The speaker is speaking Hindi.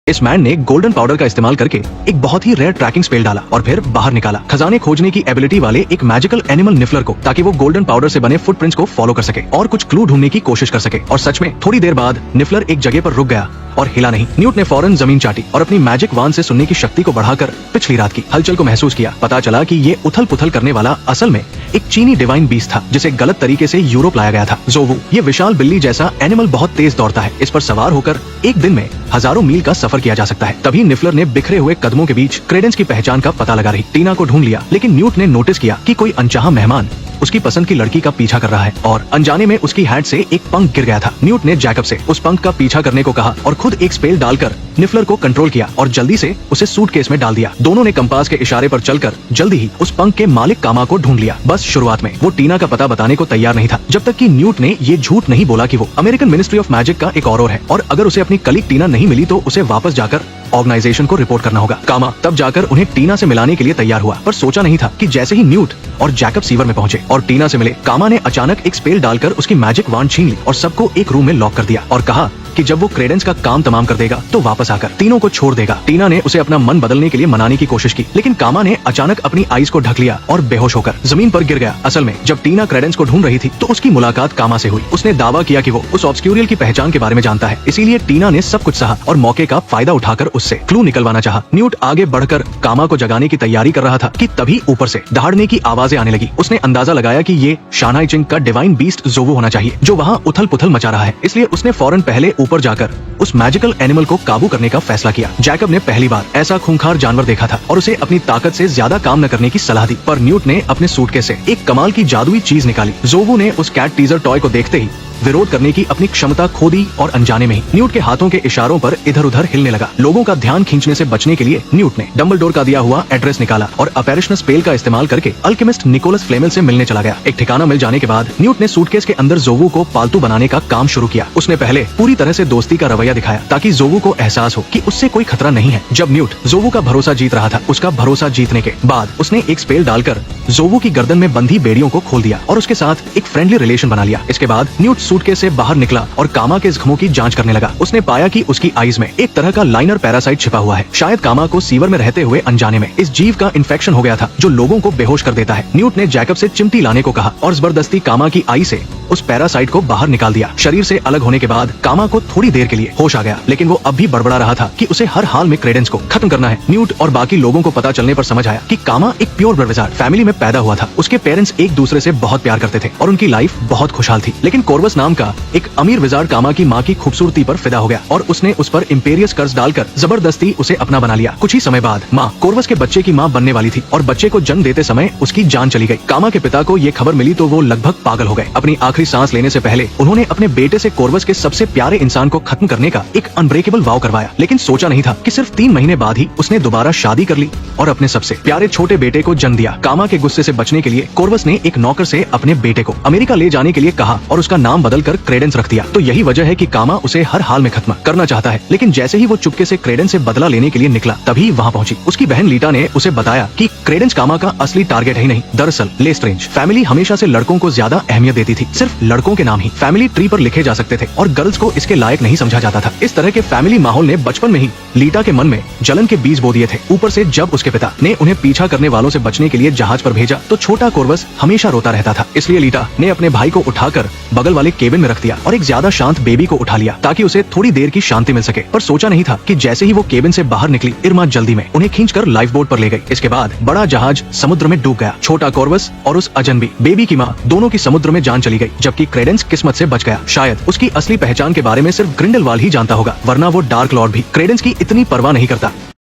इस मैन ने गोल्डन पाउडर का इस्तेमाल करके एक बहुत ही रेयर ट्रैकिंग स्पेल डाला और फिर बाहर निकाला खजाने खोजने की एबिलिटी वाले एक मैजिकल एनिमल निफलर को, ताकि वो गोल्डन पाउडर से बने फुटप्रिंट्स को फॉलो कर सके और कुछ क्लू ढूंढने की कोशिश कर सके। और सच में थोड़ी देर बाद निफलर एक जगह पर रुक गया और हिला नहीं। न्यूट ने फौरन जमीन चाटी और अपनी मैजिक वान से सुनने की शक्ति को बढ़ाकर पिछली रात की हलचल को महसूस किया। पता चला कि ये उथल पुथल करने वाला असल में एक चीनी डिवाइन बीस्ट था, जिसे गलत तरीके से यूरोप लाया गया था। जोवू, ये विशाल बिल्ली जैसा एनिमल बहुत तेज दौड़ता है। इस पर सवार होकर एक दिन में हजारों मील का सफर किया जा सकता है। तभी निफलर ने बिखरे हुए कदमों के बीच क्रेडेंस की पहचान का पता लगा रही टीना को ढूंढ लिया। लेकिन न्यूट ने नोटिस किया कि कोई अनचाहा मेहमान उसकी पसंद की लड़की का पीछा कर रहा है और अनजाने में उसकी हैट से एक पंख गिर गया था। न्यूट ने जैकब से उस पंख का पीछा करने को कहा और खुद एक स्पेल डालकर निफलर को कंट्रोल किया और जल्दी से उसे सूटकेस में डाल दिया। दोनों ने कंपास के इशारे पर चलकर जल्दी ही उस पंख के मालिक कामा को ढूंढ लिया। बस शुरुआत में वो टीना का पता बताने को तैयार नहीं था, जब तक कि न्यूट ने ये झूठ नहीं बोला कि वो अमेरिकन मिनिस्ट्री ऑफ मैजिक का एक और है और अगर उसे अपनी कलीग टीना नहीं मिली तो उसे वापस जाकर ऑर्गेनाइजेशन को रिपोर्ट करना होगा। कामा तब जाकर उन्हें टीना से मिलाने के लिए तैयार हुआ, पर सोचा नहीं था कि जैसे ही न्यूट और जैकब सीवर में पहुंचे और टीना से मिले, कामा ने अचानक एक स्पेल डालकर उसकी मैजिक वांड छीन ली और सबको एक रूम में लॉक कर दिया और कहा कि जब वो क्रेडेंस का काम तमाम कर देगा तो वापस आकर तीनों को छोड़ देगा। टीना ने उसे अपना मन बदलने के लिए मनाने की कोशिश की, लेकिन कामा ने अचानक अपनी आईज को ढक लिया और बेहोश होकर जमीन पर गिर गया। असल में जब टीना क्रेडेंस को ढूंढ रही थी तो उसकी मुलाकात कामा से हुई। उसने दावा किया कि वो उस ऑब्सक्यूरियल की पहचान के बारे में जानता है, इसीलिए टीना ने सब कुछ सहा और मौके का फायदा उठाकर उससे क्लू निकलवाना चाहा। न्यूट आगे बढ़कर कामा को जगाने की तैयारी कर रहा था कि तभी ऊपर से दहाड़ने की आवाजें आने लगी। उसने अंदाजा लगाया कि ये शानाई चिंग का डिवाइन बीस्ट जोवू होना चाहिए, जो वहाँ उथल पुथल मचा रहा है। इसलिए उसने फौरन पहले ऊपर जाकर उस मैजिकल एनिमल को काबू करने का फैसला किया। जैकब ने पहली बार ऐसा खूंखार जानवर देखा था और उसे अपनी ताकत से ज्यादा काम न करने की सलाह दी, पर न्यूट ने अपने सूटकेस से एक कमाल की जादुई चीज निकाली। जोवू ने उस कैट टीजर टॉय को देखते ही विरोध करने की अपनी क्षमता खो दी और अनजाने में ही न्यूट के हाथों के इशारों पर इधर उधर हिलने लगा। लोगों का ध्यान खींचने से बचने के लिए न्यूट ने डंबलडोर का दिया हुआ एड्रेस निकाला और अपैरिशन स्पेल का इस्तेमाल करके अल्केमिस्ट निकोलस फ्लेमेल से मिलने चला गया। एक ठिकाना मिल जाने के बाद न्यूट ने सूटकेस के अंदर जोवू को पालतू बनाने का काम शुरू किया। उसने पहले पूरी तरह से दोस्ती का रवैया दिखाया ताकि जोवू को एहसास हो कि उससे कोई खतरा नहीं है। जब न्यूट जोवू का भरोसा जीत रहा था, उसका भरोसा जीतने के बाद उसने एक स्पेल डालकर जोवू की गर्दन में बंधी बेड़ियों को खोल दिया और उसके साथ एक फ्रेंडली रिलेशन बना लिया। इसके बाद न्यूट सूटकेस से बाहर निकला और कामा के जख्मों की जांच करने लगा। उसने पाया कि उसकी आईज में एक तरह का लाइनर पैरासाइट छिपा हुआ है। शायद कामा को सीवर में रहते हुए अनजाने में इस जीव का इन्फेक्शन हो गया था, जो लोगों को बेहोश कर देता है। न्यूट ने जैकब से चिमटी लाने को कहा और जबरदस्ती कामा की आई से उस पैरासाइट को बाहर निकाल दिया। शरीर से अलग होने के बाद कामा को थोड़ी देर के लिए होश आ गया, लेकिन वो अब भी बड़बड़ा रहा था कि उसे हर हाल में क्रेडेंस को खत्म करना है। न्यूट और बाकी लोगों को पता चलने पर समझ आया कि कामा एक प्योर ब्लड विजार्ड फैमिली में पैदा हुआ था। उसके पेरेंट्स एक दूसरे से बहुत प्यार करते थे और उनकी लाइफ बहुत खुशहाल थी। लेकिन कोर्वस नाम का एक अमीर विजार्ड कामा की माँ की खूबसूरती पर फिदा हो गया और उसने उस पर इम्पेरियस कर्ज डालकर जबरदस्ती उसे अपना बना लिया। कुछ ही समय बाद माँ कोर्वस के बच्चे की माँ बनने वाली थी और बच्चे को जन्म देते समय उसकी जान चली गई। कामा के पिता को ये खबर मिली तो वो लगभग पागल हो गए। अपनी आखिरी सांस लेने से पहले उन्होंने अपने बेटे से कोर्वस के सबसे प्यारे इंसान को खत्म करने का एक अनब्रेकेबल वाव करवाया। लेकिन सोचा नहीं था कि सिर्फ 3 महीने बाद ही उसने दोबारा शादी कर ली और अपने सबसे प्यारे छोटे बेटे को जन्म दिया। कामा के गुस्से से बचने के लिए कोर्वस ने एक नौकर से अपने बेटे को अमेरिका ले जाने के लिए कहा और उसका नाम बदलकर क्रेडेंस रख दिया। तो यही वजह है कि कामा उसे हर हाल में खत्म करना चाहता है। लेकिन जैसे ही वो चुपके से क्रेडेंस से बदला लेने के लिए निकला, तभी वहाँ पहुंची उसकी बहन लीटा ने उसे बताया कि क्रेडेंस कामा का असली टारगेट ही नहीं, दरअसल लेस्ट्रेंज फैमिली हमेशा से लड़कों को ज्यादा अहमियत देती थी। सिर्फ लड़कों के नाम ही फैमिली ट्री पर लिखे जा सकते थे और गर्ल्स को इसके लायक नहीं समझा जाता था। इस तरह के फैमिली माहौल ने बचपन में ही लीटा के मन में जलन के बीज बो दिए थे। ऊपर से जब उसके पिता ने उन्हें पीछा करने वालों से बचने के लिए जहाज पर भेजा तो छोटा कोर्वस हमेशा रोता रहता था। इसलिए लीटा ने अपने भाई को उठाकर बगल वाले केबिन में रख दिया और एक ज्यादा शांत बेबी को उठा लिया ताकि उसे थोड़ी देर की शांति मिल सके। पर सोचा नहीं था कि जैसे ही वो केबिन से बाहर निकली, इरमा जल्दी में उन्हें खींचकर लाइफ बोट पर ले गई। इसके बाद बड़ा जहाज समुद्र में डूब गया। छोटा कोर्वस और उस अजनबी बेबी की माँ दोनों की समुद्र में जान चली गई, जबकि क्रेडेंस किस्मत से बच गया। शायद उसकी असली पहचान के बारे में सिर्फ ग्रिंडलवाल ही जानता होगा, वरना वो डार्क लॉर्ड भी क्रेडेंस की इतनी परवाह नहीं करता।